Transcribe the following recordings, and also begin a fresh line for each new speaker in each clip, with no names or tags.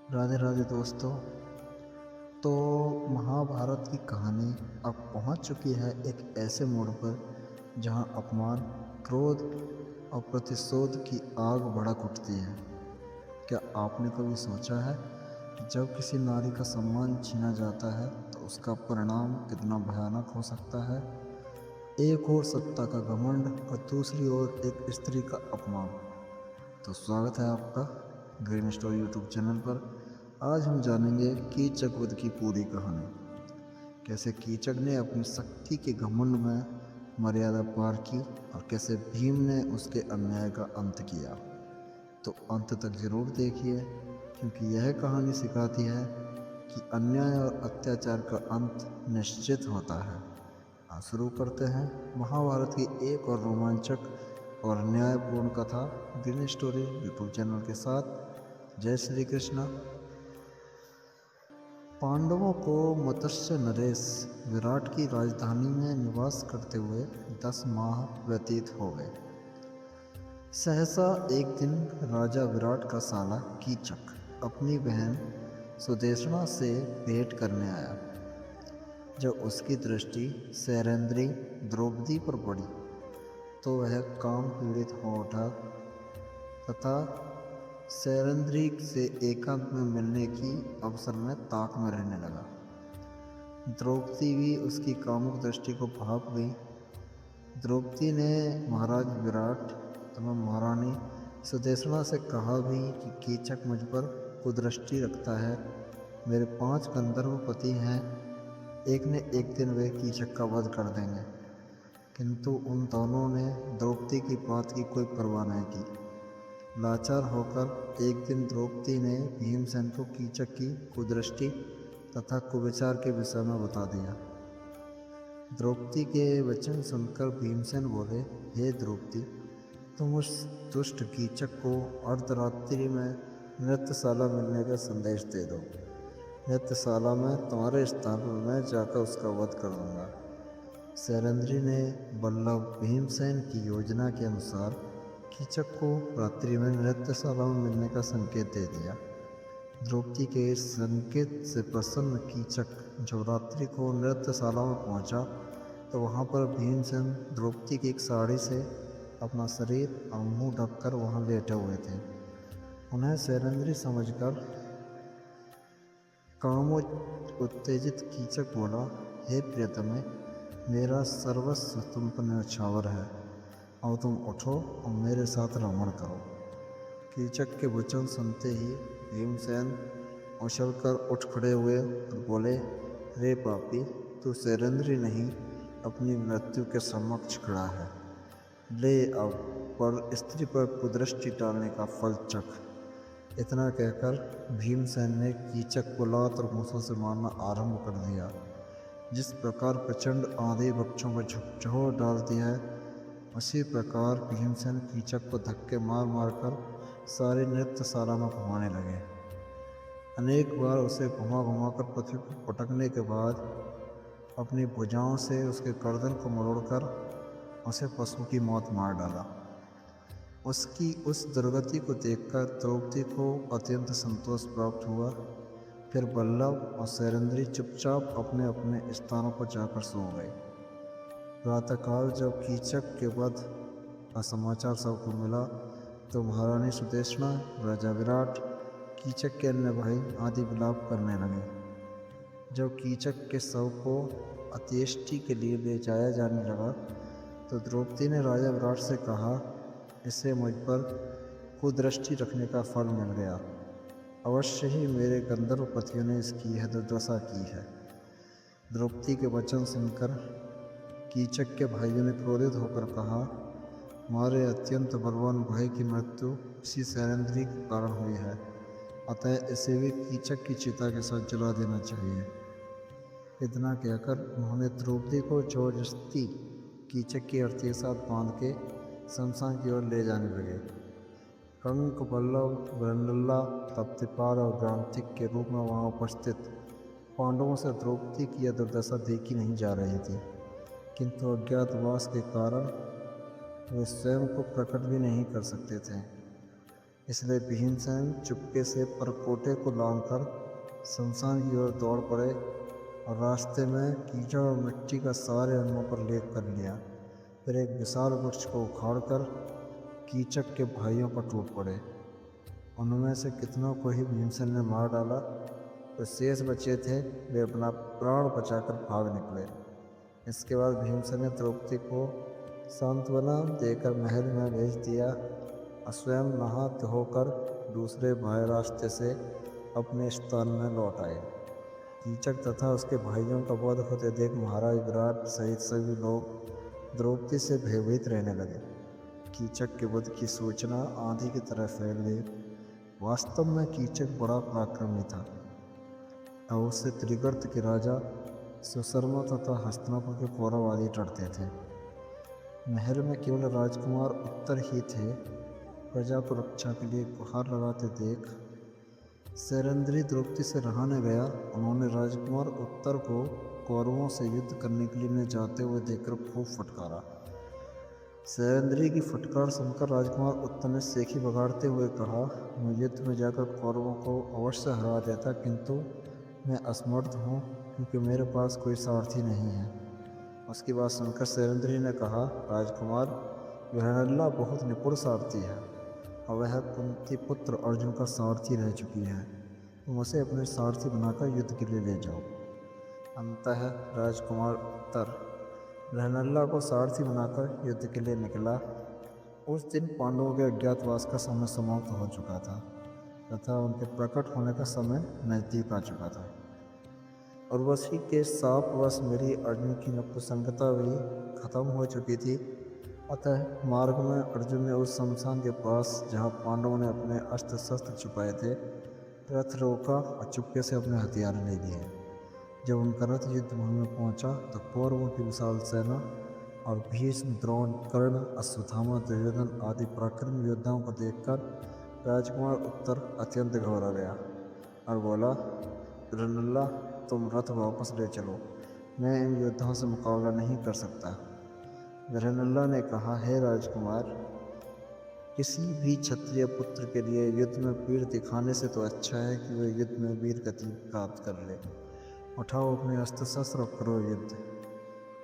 राधे राधे दोस्तों। तो महाभारत की कहानी अब पहुंच चुकी है एक ऐसे मोड़ पर जहां अपमान, क्रोध और प्रतिशोध की आग भड़क उठती है। क्या आपने कभी सोचा है कि जब किसी नारी का सम्मान छीना जाता है तो उसका परिणाम कितना भयानक हो सकता है? एक ओर सत्ता का घमंड और दूसरी ओर एक स्त्री का अपमान। तो स्वागत है आपका ग्रीन स्टोरी यूट्यूब चैनल पर। आज हम जानेंगे कीचक वध की पूरी कहानी। कैसे कीचक ने अपनी शक्ति के घमंड में मर्यादा पार की और कैसे भीम ने उसके अन्याय का अंत किया। तो अंत तक जरूर देखिए, क्योंकि यह कहानी सिखाती है कि अन्याय और अत्याचार का अंत निश्चित होता है। शुरू करते हैं महाभारत की एक और रोमांचक और न्यायपूर्ण कथा ग्रीन स्टोरी यूट्यूब चैनल के साथ। जय श्री कृष्ण। पांडवों को मत्स्य नरेश विराट की राजधानी में निवास करते हुए 10 माह व्यतीत हो गए। सहसा एक दिन राजा विराट का साला कीचक अपनी बहन सुदेशना से भेंट करने आया। जब उसकी दृष्टि सैरंध्री द्रौपदी पर पड़ी तो वह काम पीड़ित हो उठा तथा सैरंध्री से एकांत में मिलने की अवसर में ताक में रहने लगा। द्रौपदी भी उसकी कामुक दृष्टि को भाप गई। द्रौपदी ने महाराज विराट एवं महारानी सुदेशना से कहा भी कि कीचक मुझ पर कुदृष्टि रखता है। मेरे 5 गंधर्व पति हैं, एक न एक दिन वे कीचक का वध कर देंगे। किंतु उन दोनों ने द्रौपदी की बात की कोई परवाह नहीं की। लाचार होकर एक दिन द्रौपदी ने भीमसेन को कीचक की कुदृष्टि तथा कुविचार के विषय में बता दिया। द्रौपदी के वचन सुनकर भीमसेन बोले, हे द्रौपदी, तुम उस दुष्ट कीचक को अर्धरात्रि में नृत्यशाला मिलने का संदेश दे दो। नृत्यशाला में तुम्हारे स्थान पर मैं जाकर उसका वध कर दूंगा। सैरंध्री ने बल्लभ भीमसेन की योजना के अनुसार कीचक को रात्रि में नृत्यशाला में मिलने का संकेत दे दिया। द्रौपदी के इस संकेत से प्रसन्न कीचक जब रात्रि को नृत्यशाला में पहुंचा तो वहां पर भीमसेन द्रौपदी की एक साड़ी से अपना शरीर और मुंह ढककर वहां लेटे हुए थे। उन्हें सैरंध्री समझकर कामोत्तेजित कीचक बोला, हे प्रियतमे, मेरा सर्वस्व तुम पर न्यौछावर है और तुम उठो और मेरे साथ रमण करो। कीचक के वचन सुनते ही भीमसेन उछलकर उठ खड़े हुए और बोले, रे पापी, तू सैरंध्री नहीं अपनी मृत्यु के समक्ष खड़ा है। ले अब पर स्त्री पर कुदृष्टि डालने का फल चख। इतना कहकर भीमसेन ने कीचक को लात और मूसों से मारना आरंभ कर दिया। जिस प्रकार प्रचंड आंधी वृक्षों को झकझोर डालती है, उसी प्रकार भीमसेन कीचक को धक्के मार मार कर सारी नृत्यशाला में घुमाने लगे। अनेक बार उसे घुमा घुमा कर पृथ्वी पर पटकने के बाद अपनी भुजाओं से उसके गर्दन को मरोड़कर उसे पशु की मौत मार डाला। उसकी उस दुर्गति को देखकर द्रौपदी को अत्यंत संतोष प्राप्त हुआ। फिर बल्लभ और सैरंध्री चुपचाप अपने अपने स्थानों पर जाकर सो गए। प्रातःकाल जब कीचक के वध का समाचार सबको मिला तो महारानी सुदेशना, राजा विराट, कीचक के अन्य भाई आदि विलाप करने लगे। जब कीचक के शव को अंत्येष्टि के लिए ले जाया जाने लगा तो द्रौपदी ने राजा विराट से कहा, इसे मुझ पर कुदृष्टि रखने का फल मिल गया। अवश्य ही मेरे गंधर्व पतियों ने इसकी यह दुर्दशा की है। द्रौपदी के वचन सुनकर कीचक के भाइयों ने क्रोधित होकर कहा, हमारे अत्यंत बलवान भाई की मृत्यु इसी सैरंध्री के कारण हुई है, अतः इसे भी कीचक की चिता के साथ जला देना चाहिए। इतना कहकर उन्होंने द्रौपदी को जबरदस्ती कीचक की अर्थी के साथ बांध के शमशान की ओर ले जाने लगे। कंक, बल्लभ, वृंडल्ला, तप्तिपाल और ग्रांथिक के रूप में वहां उपस्थित पांडवों से द्रौपदी की यह दुर्दशा देखी नहीं जा रही थी, किंतु अज्ञातवास के कारण वे स्वयं को प्रकट भी नहीं कर सकते थे। इसलिए भीमसेन चुपके से परकोटे को लांघकर शमशान की ओर दौड़ पड़े और रास्ते में कीचड़ और मिट्टी का सारे अंगों पर लेप कर लिया। फिर एक विशाल वृक्ष को उखाड़कर कीचक के भाइयों पर टूट पड़े। उनमें से कितनों को ही भीमसेन ने मार डाला, तो शेष बचे थे वे अपना प्राण बचाकर भाग निकले। इसके बाद भीमसेन ने द्रौपदी को सांत्वना देकर महल में भेज दिया और स्वयं नहा धोकर दूसरे भाई रास्ते से अपने स्थान में लौट आए। कीचक तथा उसके भाइयों का वध होते देख महाराज विराट सहित सभी लोग द्रौपदी से भयभीत रहने लगे। कीचक के वध की सूचना आंधी की तरह फैल गई। वास्तव में कीचक बड़ा पराक्रमी था और उससे त्रिगर्त के राजा सुशर्मा तथा हस्तिनापुर के कौरव आदि डरते थे। महल में केवल राजकुमार उत्तर ही थे। प्रजा को रक्षा के लिए गुहार लगाते देख सैरंध्री द्रौपदी से रहा न गया। उन्होंने राजकुमार उत्तर को कौरवों से युद्ध करने के लिए जाते हुए देखकर खूब फटकारा। सैरंध्री की फटकार सुनकर राजकुमार उत्तर ने सेखी बगाड़ते हुए कहा, मैं युद्ध में जाकर कौरवों को अवश्य हरा देता, किंतु मैं असमर्थ हूँ क्योंकि मेरे पास कोई सारथी नहीं है। उसकी बात सुनकर सैरंध्री ने कहा, राजकुमार विरहणल्ला बहुत निपुण सारथी है और वह कुंती पुत्र अर्जुन का सारथी रह चुकी है। तुम उसे अपने सारथी बनाकर युद्ध के लिए ले जाओ। अंततः राजकुमार उत्तर विरहणल्ला को सारथी बनाकर युद्ध के लिए निकला। उस दिन पांडवों के अज्ञातवास का समय समाप्त हो चुका था तथा उनके प्रकट होने का समय नज़दीक आ चुका था। उर्वशी के शापवश मेरी अर्जुन की नपुंसकता भी खत्म हो चुकी थी। अतः मार्ग में अर्जुन ने उस शमशान के पास जहाँ पांडवों ने अपने अस्त्र शस्त्र छुपाए थे रथ रोका और चुपके से अपने हथियार ले लिए। जब उनका रथ युद्ध भूमि में पहुँचा तो कौरवों की विशाल सेना और भीष्म, द्रोण, कर्ण, अश्वत्थामा, दुर्योधन आदि पराक्रमी योद्धाओं को देखकर राजकुमार उत्तर अत्यंत घबरा गया और बोला, विरहणल्ला तुम रथ वापस ले चलो, मैं इन योद्धाओं से मुकाबला नहीं कर सकता। विरहणल्ला ने कहा, हे राजकुमार, किसी भी क्षत्रिय पुत्र के लिए युद्ध में वीर दिखाने से तो अच्छा है कि वह युद्ध में वीर गति प्राप्त कर ले। उठाओ अपने अस्त्र शस्त्र और करो युद्ध।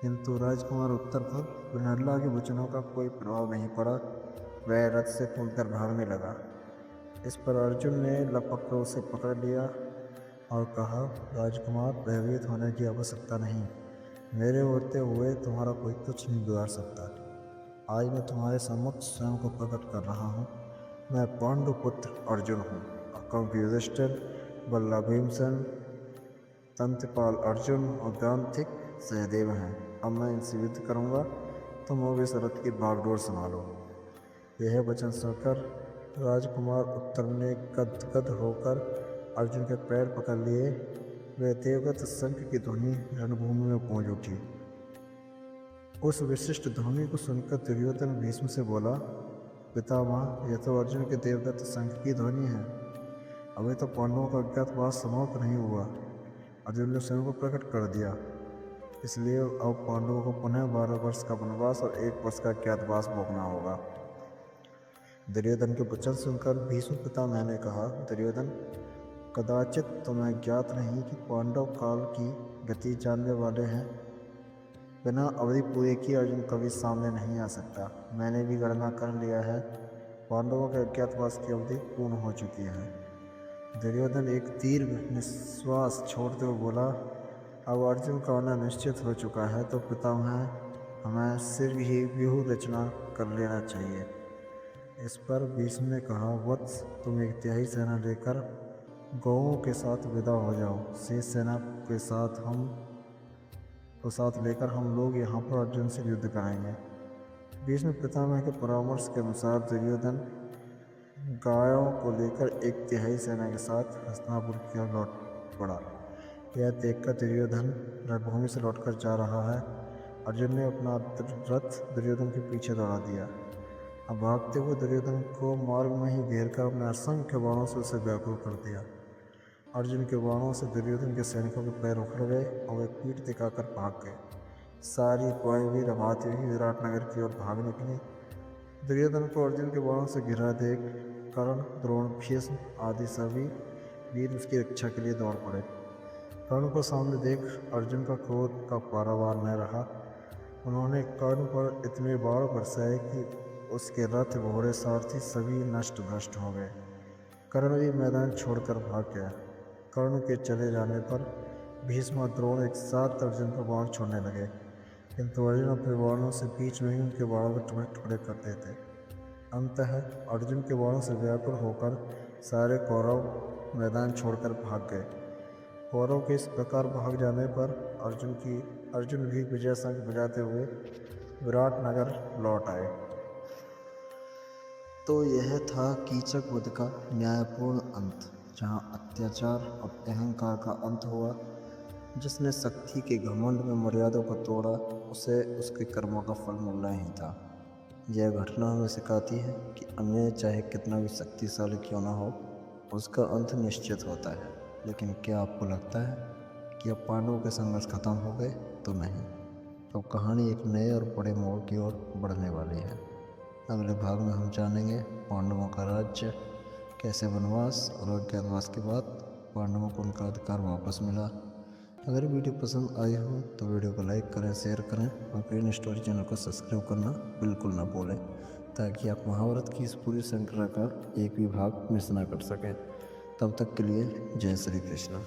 किंतु राजकुमार उत्तर पर विरहणल्ला के वचनों का कोई प्रभाव नहीं पड़ा। वह रथ से कूदकर भागने लगा। इस पर अर्जुन ने लपक कर उसे पकड़ लिया और कहा, राजकुमार भयभीत होने की आवश्यकता नहीं, मेरे होते हुए तुम्हारा कोई कुछ नहीं बिगाड़ सकता। आज मैं तुम्हारे समक्ष स्वयं को प्रकट कर रहा हूँ। मैं पांडुपुत्र अर्जुन हूँ। अकंप युधिष्ठिर, बल्ला भीमसेन, तंत्रपाल अर्जुन और ग्रांथिक सहदेव हैं। अब मैं इनसे युद्ध करूँगा, तुम लोग इस रथ की बागडोर संभालो। यह वचन सुनकर राजकुमार उत्तर ने गदगद होकर अर्जुन के पैर पकड़ लिए। वे देवगत शंख की ध्वनि रणभूमि में गूंज उठी। उस विशिष्ट ध्वनि को सुनकर दुर्योधन भीष्म से बोला, पितामह, यह तो अर्जुन के देवगत शंख की ध्वनि है। अभी तो पांडवों का अज्ञातवास समाप्त नहीं हुआ। अर्जुन ने स्वयं को प्रकट कर दिया, इसलिए अब पांडवों को पुनः 12 वर्ष का वनवास और 1 वर्ष का अज्ञातवास भोगना होगा। दुर्योधन के वचन सुनकर भीष्म पितामह ने कहा, दुर्योधन, कदाचित तुम्हें ज्ञात नहीं कि पांडव काल की गति जानने वाले हैं। बिना अवधि पूरे किए अर्जुन कभी सामने नहीं आ सकता। मैंने भी गणना कर लिया है, पांडवों के अज्ञातवास की अवधि पूर्ण हो चुकी है। दुर्योधन एक दीर्घ निश्वास छोड़ते हुए बोला, अब अर्जुन का आना निश्चित हो चुका है तो पितामह हमें शीघ्र ही व्यूह रचना कर लेना चाहिए। इस पर भीष्म ने कहा, वत्स, तुम एक तिहाई सेना लेकर गौओं के साथ विदा हो जाओ। शेष सेना के साथ लेकर हम लोग यहाँ पर अर्जुन से युद्ध कराएंगे। भीष्म पितामह के परामर्श के अनुसार दुर्योधन गायों को लेकर एक तिहाई सेना के साथ हस्तिनापुर की ओर लौट पड़ा। यह देखकर दुर्योधन रणभूमि से लौटकर जा रहा है। अर्जुन ने अपना रथ दुर्योधन के पीछे दौड़ा दिया। अब भागते हुए दुर्योधन को मार्ग में ही घेर कर अपने असंख्य बाणों से उसे व्याकुल कर दिया। अर्जुन के बाणों से दुर्योधन के सैनिकों के पैर उखड़ गए और वे पीठ दिखाकर भाग गए। सारी फौजें भी रमाती हुई विराटनगर की ओर भाग निकली। दुर्योधन को अर्जुन के बाणों से घिरा देख कर्ण, द्रोण, भीष्म आदि सभी वीर उसकी रक्षा के लिए दौड़ पड़े। कर्ण को सामने देख अर्जुन का क्रोध का पारावार न रहा। उन्होंने कर्ण पर इतने बाण बरसाए कि उसके रथ, घोड़े, सारथी सभी नष्ट भ्रष्ट हो गए। कर्ण भी मैदान छोड़कर भाग गया। कर्ण के चले जाने पर भीष्म और द्रोण एक साथ अर्जुन पर बाण छोड़ने लगे, किंतु अर्जुन अपने बाणों से बीच में ही उनके बाणों के टुकड़े टुकड़े कर देते। अंततः अर्जुन के बाणों से व्याकुल होकर सारे कौरव मैदान छोड़कर भाग गए। कौरव के इस प्रकार भाग जाने पर अर्जुन भी विजय शंख बजाते हुए विराट नगर लौट आए। तो यह था कीचक वध का न्यायपूर्ण अंत, जहाँ अत्याचार और अहंकार का अंत हुआ। जिसने शक्ति के घमंड में मर्यादा को तोड़ा, उसे उसके कर्मों का फल मिलना ही था। यह घटना हमें सिखाती है कि अन्याय चाहे कितना भी शक्तिशाली क्यों ना हो, उसका अंत निश्चित होता है। लेकिन क्या आपको लगता है कि अब पांडवों के संघर्ष खत्म हो गए? तो नहीं, तो कहानी एक नए और बड़े मोड़ की ओर बढ़ने वाली है। अगले भाग में हम जानेंगे पांडवों का राज्य कैसे वनवास और अज्ञातवास के बाद पांडवों को उनका अधिकार वापस मिला। अगर वीडियो पसंद आई हो तो वीडियो को लाइक करें, शेयर करें और ग्रीन स्टोरी चैनल को सब्सक्राइब करना बिल्कुल ना भूलें, ताकि आप महाभारत की इस पूरी श्रृंखला का एक भी भाग मिस ना कर सकें। तब तक के लिए जय श्री कृष्ण।